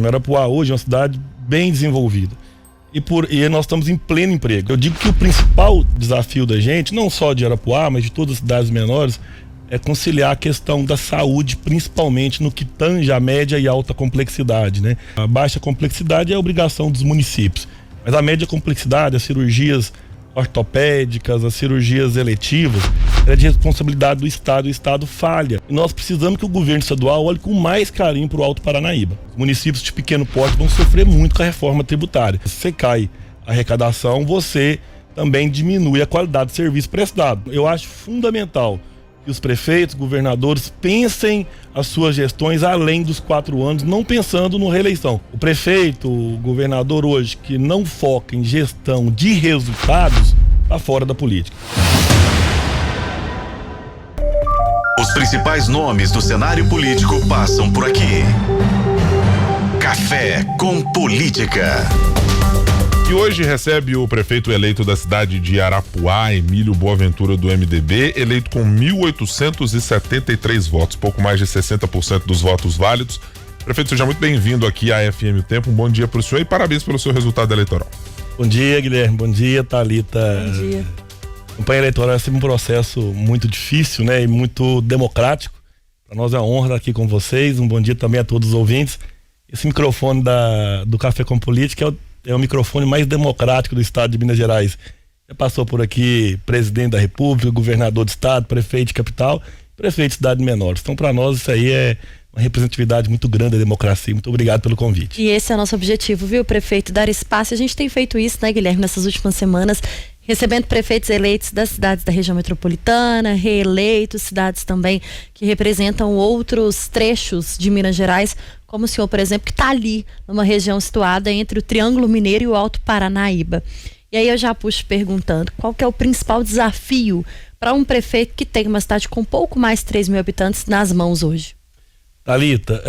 Arapuá hoje é uma cidade bem desenvolvida. E nós estamos em pleno emprego. Eu digo que o principal desafio da gente, não só de Arapuá, mas de todas as cidades menores, é conciliar a questão da saúde, principalmente no que tange a média e alta complexidade, né? A baixa complexidade é a obrigação dos municípios, mas a média complexidade, as cirurgias ortopédicas, as cirurgias eletivas, é de responsabilidade do Estado. O Estado falha. E nós precisamos que o governo estadual olhe com mais carinho para o Alto Paranaíba. Os municípios de pequeno porte vão sofrer muito com a reforma tributária. Se você cai a arrecadação, você também diminui a qualidade do serviço prestado. Eu acho fundamental que os prefeitos, governadores pensem as suas gestões além dos 4 anos, não pensando no reeleição. O prefeito, o governador hoje que não foca em gestão de resultados, está fora da política. Os principais nomes do cenário político passam por aqui. Café com Política. E hoje recebe o prefeito eleito da cidade de Arapuá, Emílio Boaventura, do MDB, eleito com 1.873 votos, pouco mais de 60% dos votos válidos. Prefeito, seja muito bem-vindo aqui à FM O Tempo. Um bom dia para o senhor e parabéns pelo seu resultado eleitoral. Bom dia, Guilherme. Bom dia, Thalita. Bom dia. A campanha eleitoral é sempre um processo muito difícil, né? E muito democrático. Para nós é uma honra estar aqui com vocês. Um bom dia também a todos os ouvintes. Esse microfone do Café com Política é o microfone mais democrático do estado de Minas Gerais. Já passou por aqui presidente da República, governador do estado, prefeito de capital, prefeito de cidade menores. Então, para nós, isso aí é uma representatividade muito grande da democracia. Muito obrigado pelo convite. E esse é o nosso objetivo, viu, prefeito? Dar espaço. A gente tem feito isso, né, Guilherme, nessas últimas semanas, recebendo prefeitos eleitos das cidades da região metropolitana, reeleitos, cidades também que representam outros trechos de Minas Gerais, como o senhor, por exemplo, que está ali, numa região situada entre o Triângulo Mineiro e o Alto Paranaíba. E aí eu já puxo perguntando, qual que é o principal desafio para um prefeito que tem uma cidade com pouco mais de 3 mil habitantes nas mãos hoje? Thalita,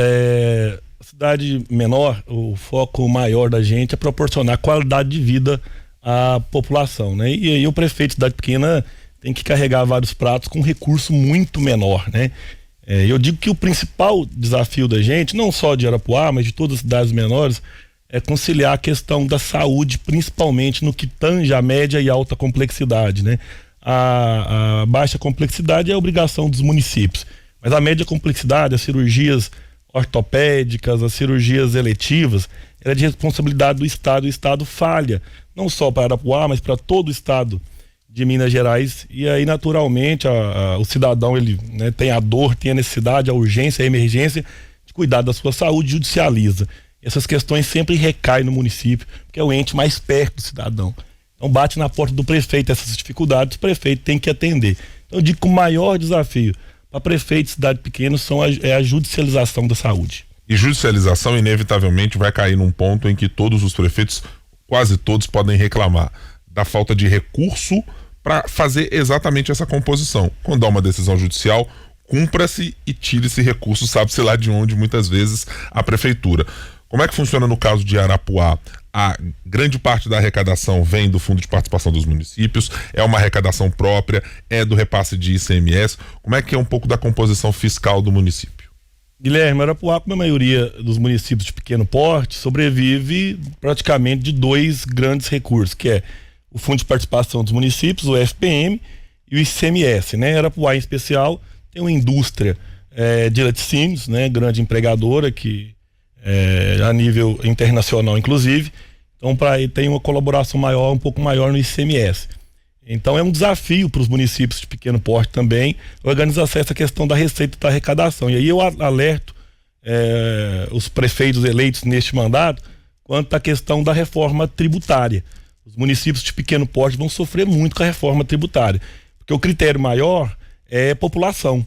a cidade menor, o foco maior da gente é proporcionar qualidade de vida à população, né? E aí o prefeito de cidade pequena tem que carregar vários pratos com um recurso muito menor, né? Eu digo que o principal desafio da gente, não só de Arapuá, mas de todas as cidades menores, é conciliar a questão da saúde, principalmente no que tange a média e alta complexidade, né? A baixa complexidade é a obrigação dos municípios, mas a média complexidade, as cirurgias ortopédicas, as cirurgias eletivas, é de responsabilidade do Estado. O Estado falha, não só para Arapuá, mas para todo o estado de Minas Gerais. E aí, naturalmente, o cidadão, ele, né, tem a dor, tem a necessidade, a urgência, a emergência de cuidar da sua saúde, judicializa. Essas questões sempre recaem no município, porque é o ente mais perto do cidadão. Então bate na porta do prefeito essas dificuldades, o prefeito tem que atender. Então eu digo que o maior desafio para prefeito de cidade pequena é a judicialização da saúde. E judicialização inevitavelmente vai cair num ponto em que todos os prefeitos, quase todos, podem reclamar da falta de recurso para fazer exatamente essa composição. Quando há uma decisão judicial, cumpra-se e tire-se recurso, sabe-se lá de onde, muitas vezes, a prefeitura. Como é que funciona no caso de Arapuá? A grande parte da arrecadação vem do Fundo de Participação dos Municípios, é uma arrecadação própria, é do repasse de ICMS. Como é que é um pouco da composição fiscal do município? Guilherme, Arapuá, como a maioria dos municípios de pequeno porte, sobrevive praticamente de 2 grandes recursos, que é o Fundo de Participação dos Municípios, o FPM, e o ICMS, né? Arapuá, em especial, tem uma indústria de laticínios, né? Grande empregadora, que a nível internacional, inclusive. Então, tem uma colaboração maior, um pouco maior no ICMS. Então, é um desafio para os municípios de pequeno porte também organizar essa questão da receita e da arrecadação. E aí eu alerto os prefeitos eleitos neste mandato quanto à questão da reforma tributária. Os municípios de pequeno porte vão sofrer muito com a reforma tributária, porque o critério maior é população,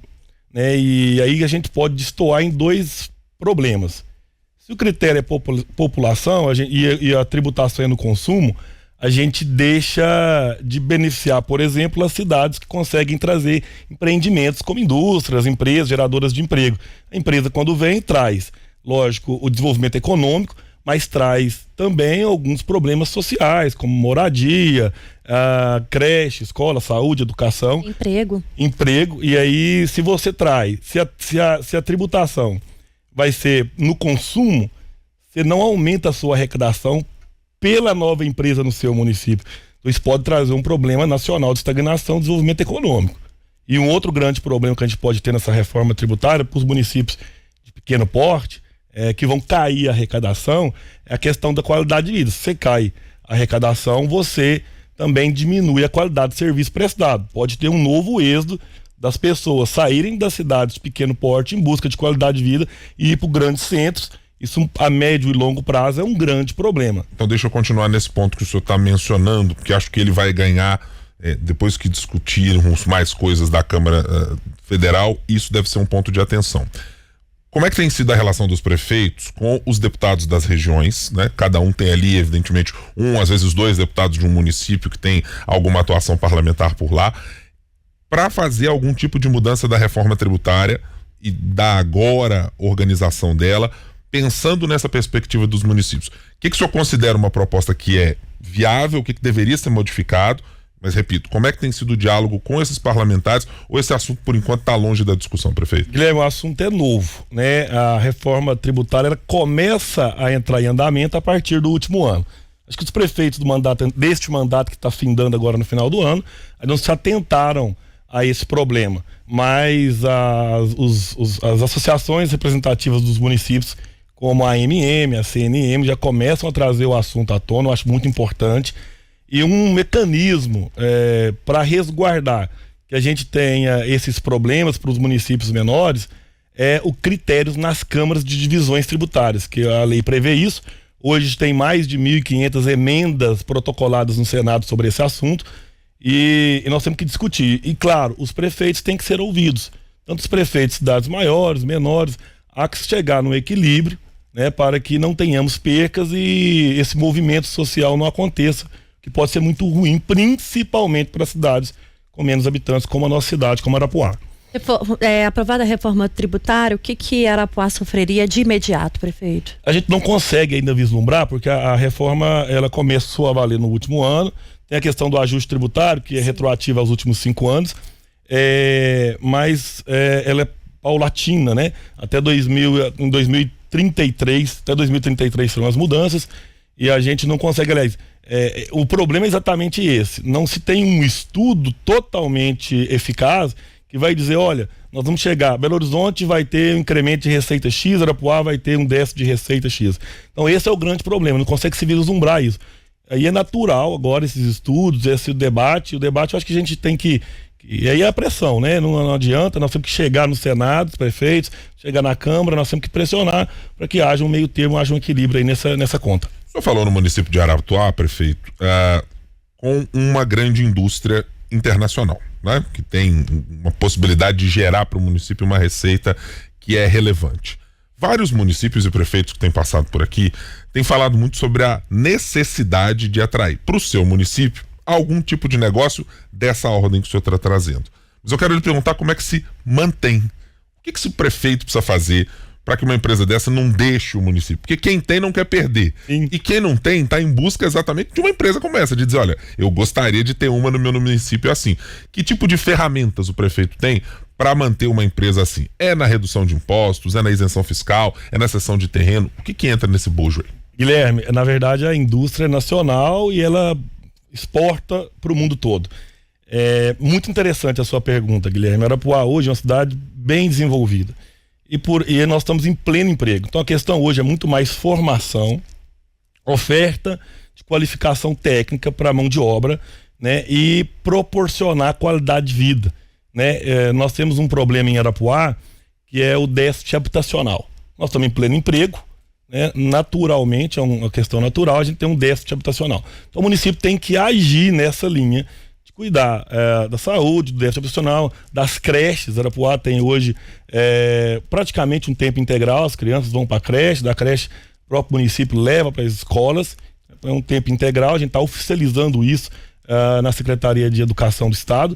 né? E aí a gente pode destoar em 2 problemas. Se o critério é população e a tributação é no consumo, a gente deixa de beneficiar, por exemplo, as cidades que conseguem trazer empreendimentos como indústrias, empresas geradoras de emprego. A empresa, quando vem, traz, lógico, o desenvolvimento econômico, mas traz também alguns problemas sociais, como moradia, creche, escola, saúde, educação. Emprego. E aí, se você traz, se a tributação vai ser no consumo, você não aumenta a sua arrecadação pela nova empresa no seu município. Então isso pode trazer um problema nacional de estagnação e desenvolvimento econômico. E um outro grande problema que a gente pode ter nessa reforma tributária para os municípios de pequeno porte, que vão cair a arrecadação, é a questão da qualidade de vida. Se você cai a arrecadação, você também diminui a qualidade de serviço prestado. Pode ter um novo êxodo das pessoas saírem das cidades de pequeno porte em busca de qualidade de vida e ir para grandes centros. Isso a médio e longo prazo é um grande problema. Então deixa eu continuar nesse ponto que o senhor está mencionando, porque acho que ele vai ganhar, depois que discutirmos mais coisas da Câmara Federal, isso deve ser um ponto de atenção. Como é que tem sido a relação dos prefeitos com os deputados das regiões, né? Cada um tem ali, evidentemente, às vezes 2 deputados de um município que tem alguma atuação parlamentar por lá, para fazer algum tipo de mudança da reforma tributária e da agora organização dela, pensando nessa perspectiva dos municípios. O que o senhor considera uma proposta que é viável, o que deveria ser modificado? Mas, repito, como é que tem sido o diálogo com esses parlamentares, ou esse assunto, por enquanto, está longe da discussão, prefeito? Guilherme, o assunto é novo, né? A reforma tributária ela começa a entrar em andamento a partir do último ano. Acho que os prefeitos deste mandato que está findando agora no final do ano, não se atentaram a esse problema, mas as associações representativas dos municípios, como a AMM, a CNM, já começam a trazer o assunto à tona, eu acho muito importante. E um mecanismo para resguardar que a gente tenha esses problemas para os municípios menores é o critério nas câmaras de divisões tributárias, que a lei prevê isso. Hoje tem mais de 1.500 emendas protocoladas no Senado sobre esse assunto e nós temos que discutir. E claro, os prefeitos têm que ser ouvidos, tanto os prefeitos de cidades maiores, menores, há que chegar no equilíbrio, né, para que não tenhamos percas e esse movimento social não aconteça, que pode ser muito ruim, principalmente para cidades com menos habitantes, como a nossa cidade, como Arapuá. Aprovada a reforma tributária, o que Arapuá sofreria de imediato, prefeito? A gente não consegue ainda vislumbrar, porque a reforma ela começou a valer no último ano. Tem a questão do ajuste tributário, que é retroativa aos últimos 5 anos, mas ela é paulatina, né? Em 2033, até 2033 serão as mudanças, e a gente não consegue, aliás, o problema é exatamente esse. Não se tem um estudo totalmente eficaz que vai dizer, olha, nós vamos chegar, Belo Horizonte vai ter um incremento de receita X, Arapuá vai ter um déficit de receita X. Então esse é o grande problema, não consegue se vislumbrar isso. Aí é natural agora esses estudos, esse debate, eu acho que a gente tem que e aí é a pressão, né? Não adianta, nós temos que chegar no Senado, os prefeitos, chegar na Câmara, nós temos que pressionar para que haja um meio termo, haja um equilíbrio aí nessa conta. O senhor falou no município de Arapuá, prefeito, com uma grande indústria internacional, né? Que tem uma possibilidade de gerar para o município uma receita que é relevante. Vários municípios e prefeitos que têm passado por aqui têm falado muito sobre a necessidade de atrair para o seu município algum tipo de negócio dessa ordem que o senhor está trazendo. Mas eu quero lhe perguntar como é que se mantém. O que esse prefeito precisa fazer para que uma empresa dessa não deixe o município? Porque quem tem não quer perder. Sim. E quem não tem está em busca exatamente de uma empresa como essa, de dizer, olha, eu gostaria de ter uma no meu município assim. Que tipo de ferramentas o prefeito tem para manter uma empresa assim? É na redução de impostos, é na isenção fiscal, é na cessão de terreno? O que entra nesse bojo aí? Guilherme, na verdade a indústria é nacional e ela exporta para o mundo todo. É muito interessante a sua pergunta, Guilherme. Arapuá hoje é uma cidade bem desenvolvida e nós estamos em pleno emprego. Então a questão hoje é muito mais formação, oferta de qualificação técnica para a mão de obra, né, e proporcionar qualidade de vida, né? Nós temos um problema em Arapuá que é o déficit habitacional. Nós estamos em pleno emprego, naturalmente, é uma questão natural, a gente tem um déficit habitacional. Então o município tem que agir nessa linha de cuidar da saúde, do déficit habitacional, das creches. Arapuá tem hoje praticamente um tempo integral, as crianças vão para a creche, da creche o próprio município leva para as escolas, é um tempo integral, a gente está oficializando isso na Secretaria de Educação do Estado.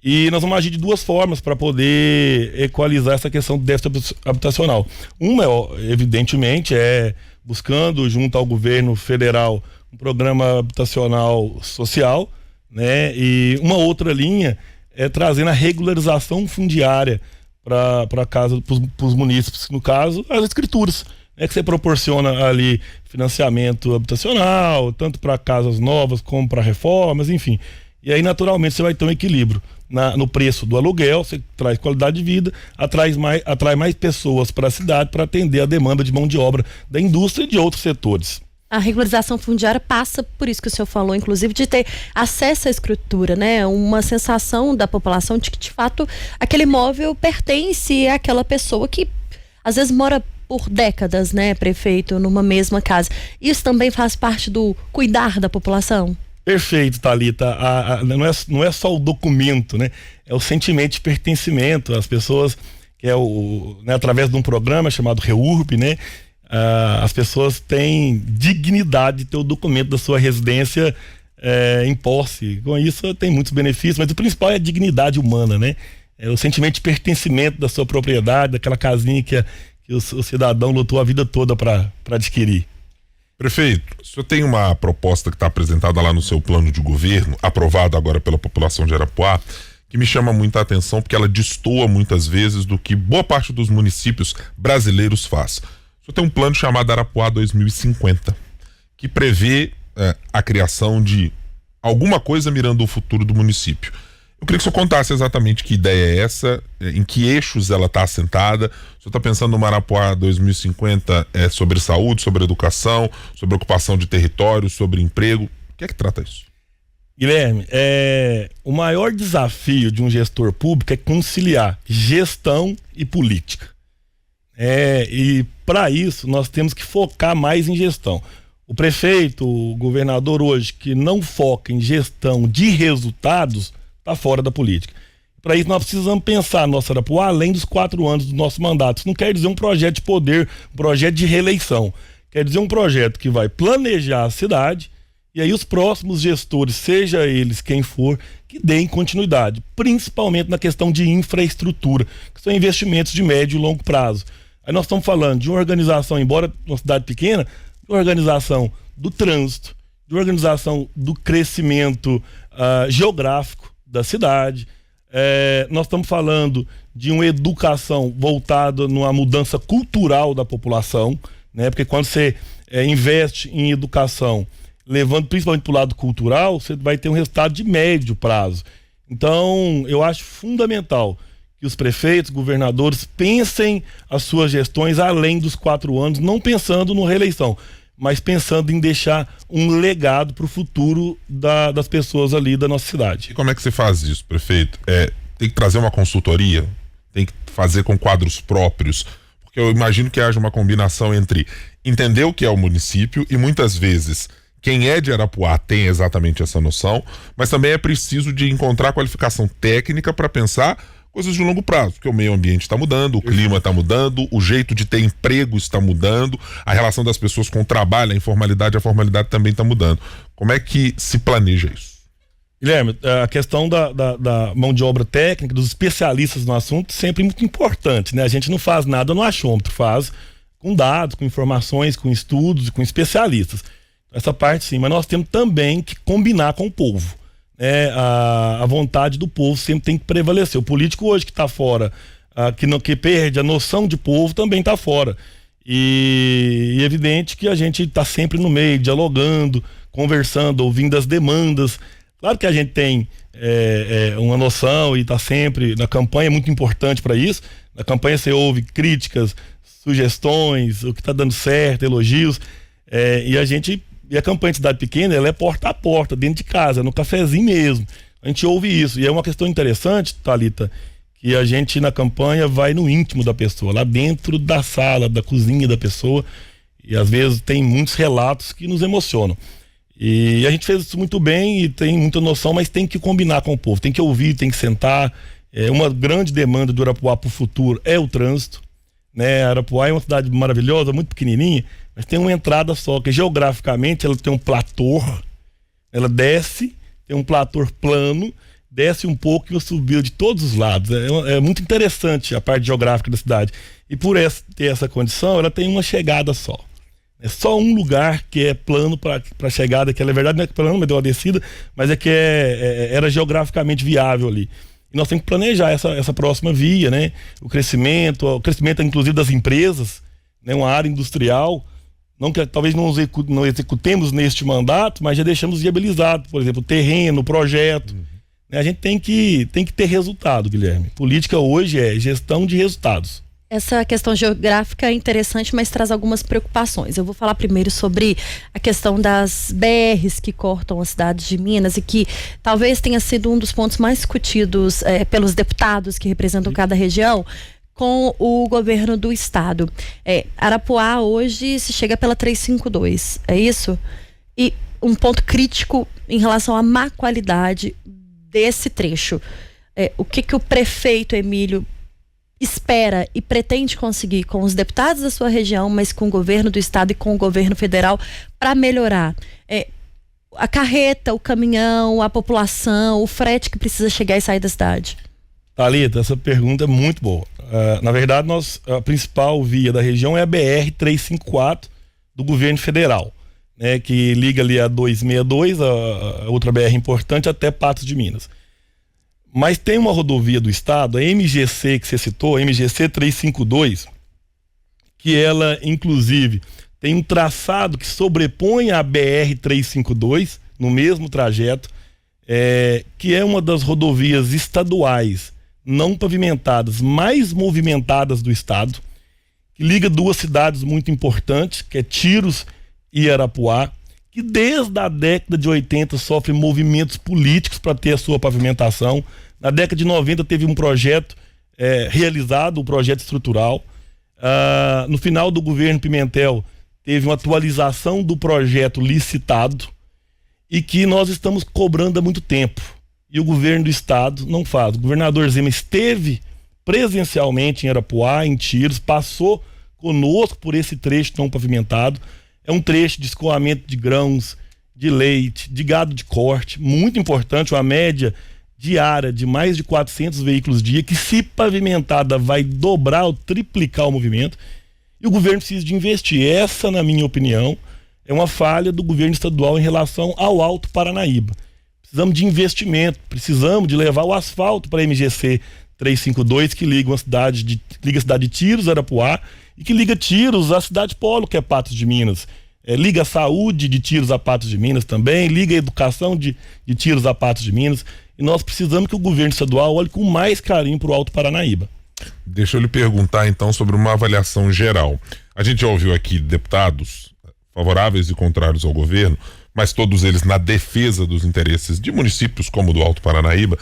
E nós vamos agir de 2 formas para poder equalizar essa questão do déficit habitacional. Uma, evidentemente, é buscando, junto ao governo federal, um programa habitacional social, né? E uma outra linha é trazendo a regularização fundiária para casa, para os munícipes, no caso, as escrituras. é que você proporciona ali financiamento habitacional, tanto para casas novas como para reformas, enfim. E aí, naturalmente, você vai ter um equilíbrio no preço do aluguel, você traz qualidade de vida, atrai mais pessoas para a cidade para atender a demanda de mão de obra da indústria e de outros setores. A regularização fundiária passa por isso que o senhor falou, inclusive, de ter acesso à escritura, né? Uma sensação da população de que, de fato, aquele imóvel pertence àquela pessoa que, às vezes, mora por décadas, né, prefeito, numa mesma casa. Isso também faz parte do cuidar da população? Perfeito, Thalita. Não é só o documento, né? É o sentimento de pertencimento. As pessoas, que é né, através de um programa chamado REURB, né? As pessoas têm dignidade de ter o documento da sua residência em posse. Com isso tem muitos benefícios, mas o principal é a dignidade humana, né? É o sentimento de pertencimento da sua propriedade, daquela casinha que o cidadão lutou a vida toda para adquirir. Prefeito, o senhor tem uma proposta que está apresentada lá no seu plano de governo, aprovado agora pela população de Arapuá, que me chama muita atenção porque ela destoa muitas vezes do que boa parte dos municípios brasileiros faz. O senhor tem um plano chamado Arapuá 2050, que prevê a criação de alguma coisa mirando o futuro do município. Eu queria que o senhor contasse exatamente que ideia é essa, em que eixos ela está assentada. O senhor está pensando no Arapuá 2050 sobre saúde, sobre educação, sobre ocupação de território, sobre emprego. O que é que trata isso? Guilherme, o maior desafio de um gestor público é conciliar gestão e política. E para isso nós temos que focar mais em gestão. O prefeito, o governador hoje, que não foca em gestão de resultados, está fora da política. Para isso nós precisamos pensar nossa Arapuá além dos 4 anos do nosso mandato. Isso não quer dizer um projeto de poder, um projeto de reeleição. Quer dizer um projeto que vai planejar a cidade e aí os próximos gestores, seja eles quem for, que deem continuidade, principalmente na questão de infraestrutura, que são investimentos de médio e longo prazo. Aí nós estamos falando de uma organização, embora uma cidade pequena, de uma organização do trânsito, de uma organização do crescimento geográfico da cidade. Nós estamos falando de uma educação voltada numa mudança cultural da população, né? Porque quando você investe em educação, levando principalmente para o lado cultural, você vai ter um resultado de médio prazo. Então, eu acho fundamental que os prefeitos, governadores pensem as suas gestões além dos 4 anos, não pensando na reeleição, mas pensando em deixar um legado para o futuro das pessoas ali da nossa cidade. E como é que você faz isso, prefeito? Tem que trazer uma consultoria? Tem que fazer com quadros próprios? Porque eu imagino que haja uma combinação entre entender o que é o município e muitas vezes quem é de Arapuá tem exatamente essa noção, mas também é preciso de encontrar qualificação técnica para pensar coisas de longo prazo, porque o meio ambiente está mudando, o clima está mudando, o jeito de ter emprego está mudando, a relação das pessoas com o trabalho, a formalidade também está mudando. Como é que se planeja isso? Guilherme, a questão da mão de obra técnica, dos especialistas no assunto, sempre muito importante, né? A gente não faz nada no achômetro, faz com dados, com informações, com estudos, com especialistas. Essa parte sim, mas nós temos também que combinar com o povo. A vontade do povo sempre tem que prevalecer. O político hoje que está fora, que perde a noção de povo, também está fora. E é evidente que a gente está sempre no meio, dialogando, conversando, ouvindo as demandas. Claro que a gente tem uma noção e está sempre na campanha, é muito importante para isso. Na campanha você ouve críticas, sugestões, o que está dando certo, elogios. E a campanha de cidade pequena, ela é porta a porta, dentro de casa, no cafezinho mesmo. A gente ouve isso. E é uma questão interessante, Thalita, que a gente na campanha vai no íntimo da pessoa, lá dentro da sala, da cozinha da pessoa. E às vezes tem muitos relatos que nos emocionam. E a gente fez isso muito bem e tem muita noção, mas tem que combinar com o povo, tem que ouvir, tem que sentar. Uma grande demanda do Arapuá para o futuro é o trânsito, né? Arapuá é uma cidade maravilhosa, muito pequenininha, mas tem uma entrada só, que geograficamente ela tem um platô, ela desce, tem um platô plano, desce um pouco e subiu de todos os lados. É muito interessante a parte geográfica da cidade. E por ter essa condição, ela tem uma chegada só. É só um lugar que é plano para chegada, que na verdade não é plano, mas deu uma descida, mas é que era geograficamente viável ali. E nós temos que planejar essa próxima via, né? O crescimento inclusive das empresas, né, uma área industrial, talvez não executemos neste mandato, mas já deixamos viabilizado, por exemplo, o terreno, o projeto. Né, a gente tem que ter resultado, Guilherme. Política hoje é gestão de resultados. Essa questão geográfica é interessante, mas traz algumas preocupações. Eu vou falar primeiro sobre a questão das BRs que cortam as cidades de Minas e que talvez tenha sido um dos pontos mais discutidos pelos deputados que representam cada região com o governo do estado. Arapuá hoje se chega pela 352, é isso? E um ponto crítico em relação à má qualidade desse trecho. O que o prefeito Emílio espera e pretende conseguir com os deputados da sua região, mas com o governo do estado e com o governo federal para melhorar a carreta, o caminhão, a população, o frete que precisa chegar e sair da cidade? Thalita, essa pergunta é muito boa. Na verdade, a principal via da região é a BR-354 do governo federal, né, que liga ali a 262, a outra BR importante, até Patos de Minas. Mas tem uma rodovia do estado, a MGC que você citou, a MGC 352, que ela, inclusive, tem um traçado que sobrepõe a BR 352 no mesmo trajeto, que é uma das rodovias estaduais não pavimentadas mais movimentadas do estado, que liga duas cidades muito importantes, que é Tiros e Arapuá, que desde a década de 80 sofre movimentos políticos para ter a sua pavimentação. Na década de 90 teve um projeto realizado, um projeto estrutural. No final do governo Pimentel teve uma atualização do projeto licitado e que nós estamos cobrando há muito tempo. E o governo do estado não faz. O governador Zema esteve presencialmente em Arapuá, em Tiros, passou conosco por esse trecho não pavimentado. É um trecho de escoamento de grãos, de leite, de gado de corte, muito importante, uma média diária de mais de 400 veículos dia, que se pavimentada vai dobrar ou triplicar o movimento, e o governo precisa de investir. Essa, na minha opinião, é uma falha do governo estadual em relação ao Alto Paranaíba. Precisamos de investimento, precisamos de levar o asfalto para a MGC 352, que liga a cidade de Tiros, Arapuá, e que liga Tiros à cidade polo, que é Patos de Minas. Liga a saúde de Tiros a Patos de Minas também, liga a educação de Tiros a Patos de Minas. E nós precisamos que o governo estadual olhe com mais carinho para o Alto Paranaíba. Deixa eu lhe perguntar então sobre uma avaliação geral. A gente já ouviu aqui deputados favoráveis e contrários ao governo, mas todos eles na defesa dos interesses de municípios como o do Alto Paranaíba,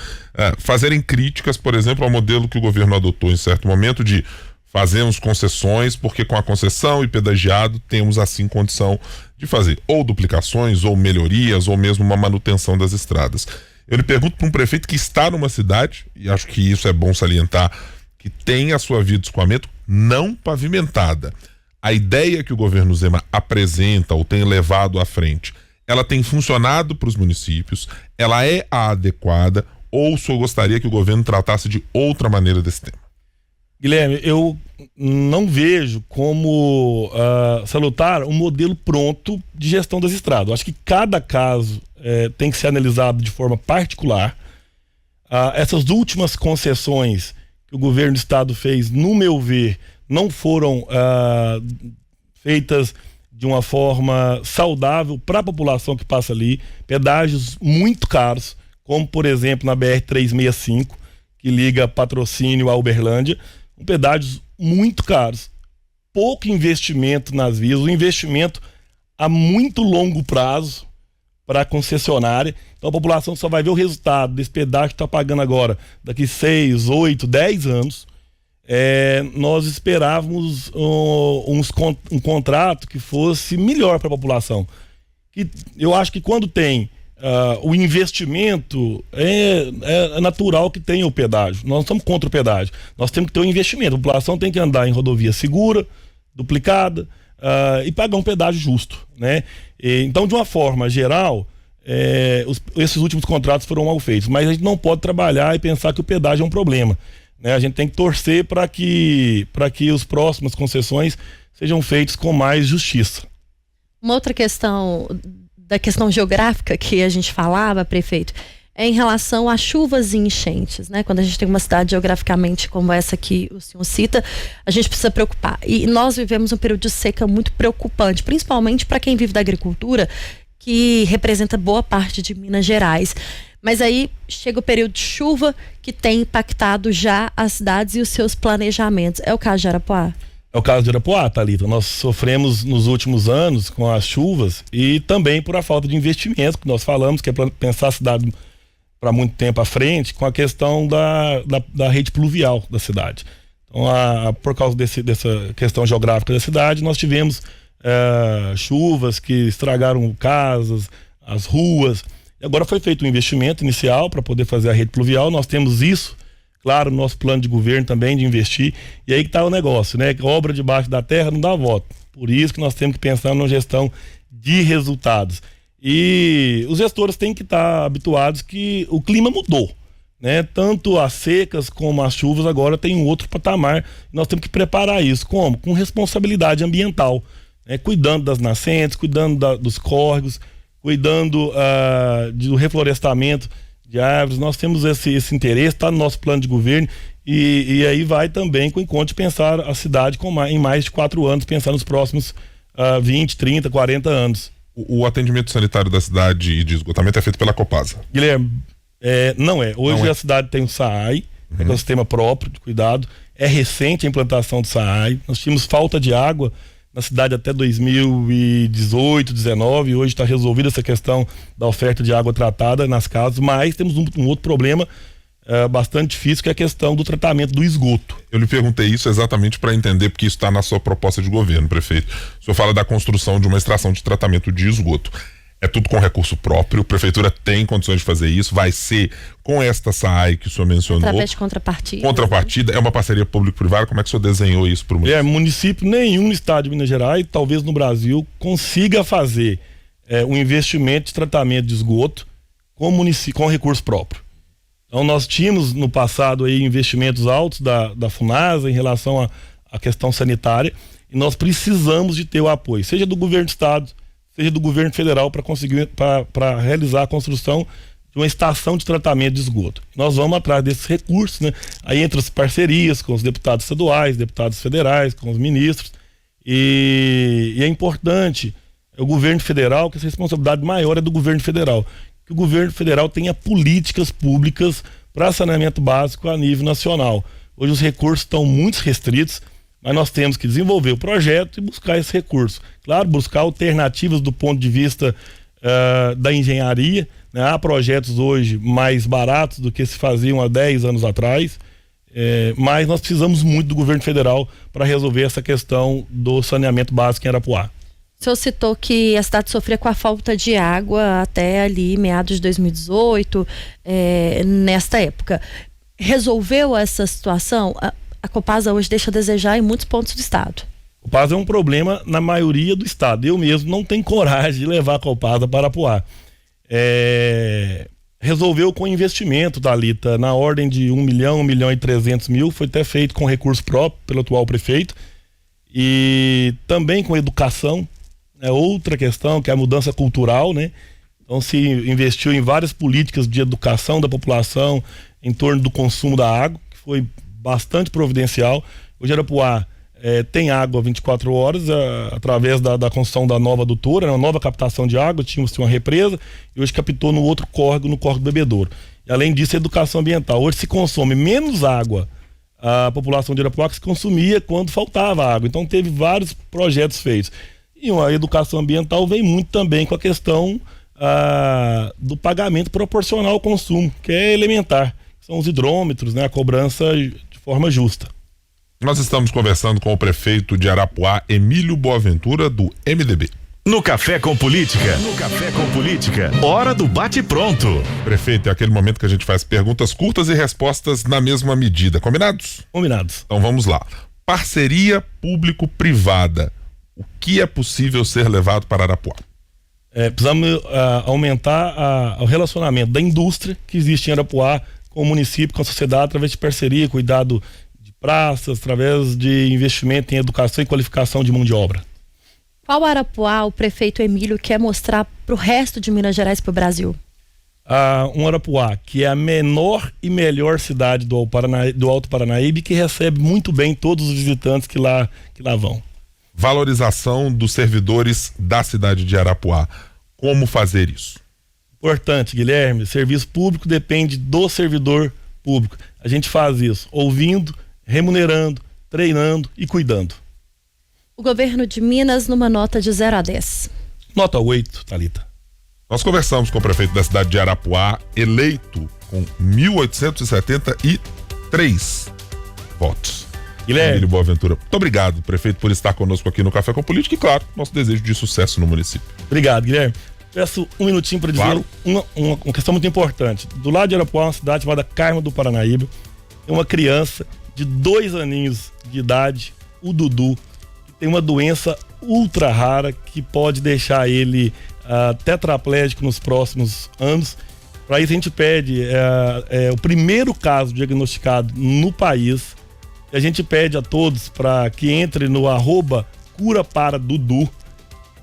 fazerem críticas, por exemplo, ao modelo que o governo adotou em certo momento de fazemos concessões, porque com a concessão e pedagiado temos assim condição de fazer ou duplicações, ou melhorias, ou mesmo uma manutenção das estradas. Eu lhe pergunto para um prefeito que está numa cidade, e acho que isso é bom salientar, que tem a sua via de escoamento não pavimentada. A ideia que o governo Zema apresenta ou tem levado à frente, ela tem funcionado para os municípios, ela é a adequada, ou o senhor gostaria que o governo tratasse de outra maneira desse tema? Guilherme, eu não vejo como salutar um modelo pronto de gestão das estradas. Eu acho que cada caso tem que ser analisado de forma particular. Essas últimas concessões que o governo do estado fez, no meu ver, não foram feitas de uma forma saudável para a população que passa ali. Pedágios muito caros, como por exemplo na BR-365, que liga Patrocínio a Uberlândia, pedágios muito caros, pouco investimento nas vias, um investimento a muito longo prazo para a concessionária. Então a população só vai ver o resultado desse pedágio que está pagando agora daqui 6, 8, 10 anos. Nós esperávamos um contrato que fosse melhor para a população. Eu acho que quando tem o investimento, é natural que tenha o pedágio. Nós não estamos contra o pedágio. Nós temos que ter um investimento. A população tem que andar em rodovia segura, duplicada, e pagar um pedágio justo, né? Então, de uma forma geral, esses últimos contratos foram mal feitos, mas a gente não pode trabalhar e pensar que o pedágio é um problema, né? A gente tem que torcer para que as próximas concessões sejam feitas com mais justiça. Uma outra questão, da questão geográfica que a gente falava, prefeito, é em relação a chuvas e enchentes, né? Quando a gente tem uma cidade geograficamente como essa que o senhor cita, a gente precisa preocupar. E nós vivemos um período de seca muito preocupante, principalmente para quem vive da agricultura, que representa boa parte de Minas Gerais. Mas aí chega o período de chuva que tem impactado já as cidades e os seus planejamentos. É o caso de Arapuá? É o caso de Arapuá, Thalita. Nós sofremos nos últimos anos com as chuvas e também por a falta de investimento, que nós falamos, que é para pensar a cidade para muito tempo à frente, com a questão da rede pluvial da cidade. Então, por causa dessa questão geográfica da cidade, nós tivemos chuvas que estragaram casas, as ruas. E agora foi feito um investimento inicial para poder fazer a rede pluvial. Nós temos isso, claro, no nosso plano de governo também, de investir. E aí que está o negócio, né? Que obra debaixo da terra não dá voto. Por isso que nós temos que pensar numa gestão de resultados. E os gestores têm que estar habituados que o clima mudou, né? Tanto as secas como as chuvas agora tem um outro patamar. Nós temos que preparar isso. Como? Com responsabilidade ambiental, né? Cuidando das nascentes, cuidando dos córregos, cuidando do reflorestamento de árvores. Nós temos esse interesse, está no nosso plano de governo e aí vai também com o encontro de pensar a cidade em mais de 4 anos, pensar nos próximos 20, 30, 40 anos. O atendimento sanitário da cidade e de esgotamento é feito pela Copasa? Guilherme, não é. Hoje não é. A cidade tem o SAAI, que é um sistema próprio de cuidado. É recente a implantação do SAAI. Nós tínhamos falta de água na cidade até 2018, 2019, hoje está resolvida essa questão da oferta de água tratada nas casas, mas temos um outro problema bastante difícil, que é a questão do tratamento do esgoto. Eu lhe perguntei isso exatamente para entender, porque isso está na sua proposta de governo, prefeito. O senhor fala da construção de uma estação de tratamento de esgoto. É tudo com recurso próprio, a prefeitura tem condições de fazer isso, vai ser com esta SAAI que o senhor mencionou. Através de contrapartida. Contrapartida, é uma parceria público-privada, como é que o senhor desenhou isso para o município? Município nenhum no estado de Minas Gerais, talvez no Brasil, consiga fazer um investimento de tratamento de esgoto com recurso próprio. Então nós tínhamos no passado aí investimentos altos da Funasa em relação à questão sanitária, e nós precisamos de ter o apoio, seja do governo do estado, seja do governo federal, para conseguir para realizar a construção de uma estação de tratamento de esgoto. Nós vamos atrás desses recursos, né? Aí entre as parcerias com os deputados estaduais, deputados federais, com os ministros, e é importante o governo federal, que essa responsabilidade maior é do governo federal, que o governo federal tenha políticas públicas para saneamento básico a nível nacional. Hoje os recursos estão muito restritos, mas nós temos que desenvolver o projeto e buscar esse recurso. Claro, buscar alternativas do ponto de vista da engenharia, né? Há projetos hoje mais baratos do que se faziam há 10 anos atrás, mas nós precisamos muito do governo federal para resolver essa questão do saneamento básico em Arapuá. O senhor citou que a cidade sofria com a falta de água até ali meados de 2018, nesta época. Resolveu essa situação? A Copasa hoje deixa a desejar em muitos pontos do estado. A Copasa é um problema na maioria do estado. Eu mesmo não tenho coragem de levar a Copasa para Arapuá. Resolveu com investimento, Thalita, na ordem de 1 milhão, 1 milhão e 300 mil, foi até feito com recurso próprio pelo atual prefeito, e também com educação. É outra questão, que é a mudança cultural, né? Então se investiu em várias políticas de educação da população em torno do consumo da água, que foi bastante providencial. Hoje Arapuá tem água 24 horas através da construção da nova adutora, uma nova captação de água. Tínhamos uma represa e hoje captou no outro córrego, no córrego do Bebedouro. E além disso, a educação ambiental. Hoje se consome menos água a população de Arapuá que se consumia quando faltava água. Então teve vários projetos feitos. E a educação ambiental vem muito também com a questão do pagamento proporcional ao consumo, que é elementar. São os hidrômetros, né? A cobrança de forma justa. Nós estamos conversando com o prefeito de Arapuá, Emílio Boaventura, do MDB. No Café com Política. No Café com Política. Hora do bate-pronto. Prefeito, é aquele momento que a gente faz perguntas curtas e respostas na mesma medida. Combinados? Combinados. Então vamos lá. Parceria público-privada. O que é possível ser levado para Arapuá? Precisamos aumentar o relacionamento da indústria que existe em Arapuá com o município, com a sociedade, através de parceria, cuidado de praças, através de investimento em educação e qualificação de mão de obra. Qual Arapuá o prefeito Emílio quer mostrar para o resto de Minas Gerais e para o Brasil? um Arapuá, que é a menor e melhor cidade do Alto Paranaíba, que recebe muito bem todos os visitantes que lá vão. Valorização dos servidores da cidade de Arapuá. Como fazer isso? Importante, Guilherme, serviço público depende do servidor público. A gente faz isso ouvindo, remunerando, treinando e cuidando. O governo de Minas numa nota de 0 a 10. Nota 8, Thalita. Nós conversamos com o prefeito da cidade de Arapuá, eleito com 1.873 votos. Guilherme. Emílio Boaventura. Muito obrigado, prefeito, por estar conosco aqui no Café com Política e, claro, nosso desejo de sucesso no município. Obrigado, Guilherme. Peço um minutinho para dizer Claro. uma questão muito importante. Do lado de Arapuá, uma cidade chamada Carmo do Paranaíba, tem uma criança de 2 aninhos de idade, o Dudu, que tem uma doença ultra rara que pode deixar ele tetraplégico nos próximos anos. Para isso a gente pede o primeiro caso diagnosticado no país. E a gente pede a todos para que entre no @CuraParaDudu,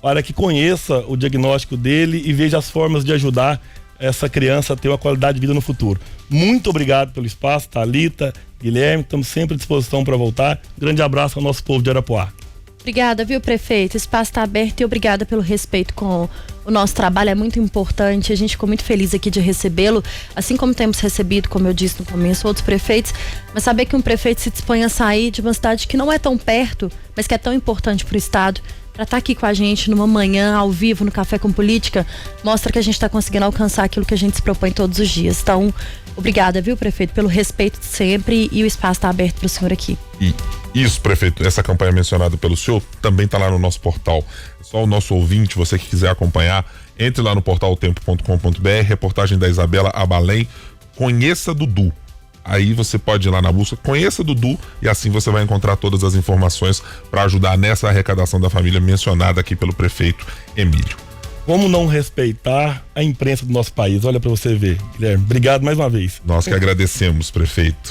para que conheça o diagnóstico dele e veja as formas de ajudar essa criança a ter uma qualidade de vida no futuro. Muito obrigado pelo espaço, Thalita, Guilherme, estamos sempre à disposição para voltar. Grande abraço ao nosso povo de Arapuá. Obrigada, viu, prefeito? O espaço está aberto e obrigada pelo respeito com o nosso trabalho, é muito importante. A gente ficou muito feliz aqui de recebê-lo, assim como temos recebido, como eu disse no começo, outros prefeitos. Mas saber que um prefeito se dispõe a sair de uma cidade que não é tão perto, mas que é tão importante para o estado, para estar aqui com a gente numa manhã, ao vivo, no Café com Política, mostra que a gente está conseguindo alcançar aquilo que a gente se propõe todos os dias. Então, obrigada, viu, prefeito, pelo respeito de sempre, e o espaço está aberto para o senhor aqui. E isso, prefeito, essa campanha mencionada pelo senhor também está lá no nosso portal. É só o nosso ouvinte, você que quiser acompanhar, entre lá no portal otempo.com.br, reportagem da Isabela Abalém, conheça Dudu. Aí você pode ir lá na busca, conheça Dudu, e assim você vai encontrar todas as informações para ajudar nessa arrecadação da família mencionada aqui pelo prefeito Emílio. Como não respeitar a imprensa do nosso país? Olha para você ver, Guilherme. Obrigado mais uma vez. Nós que agradecemos, prefeito.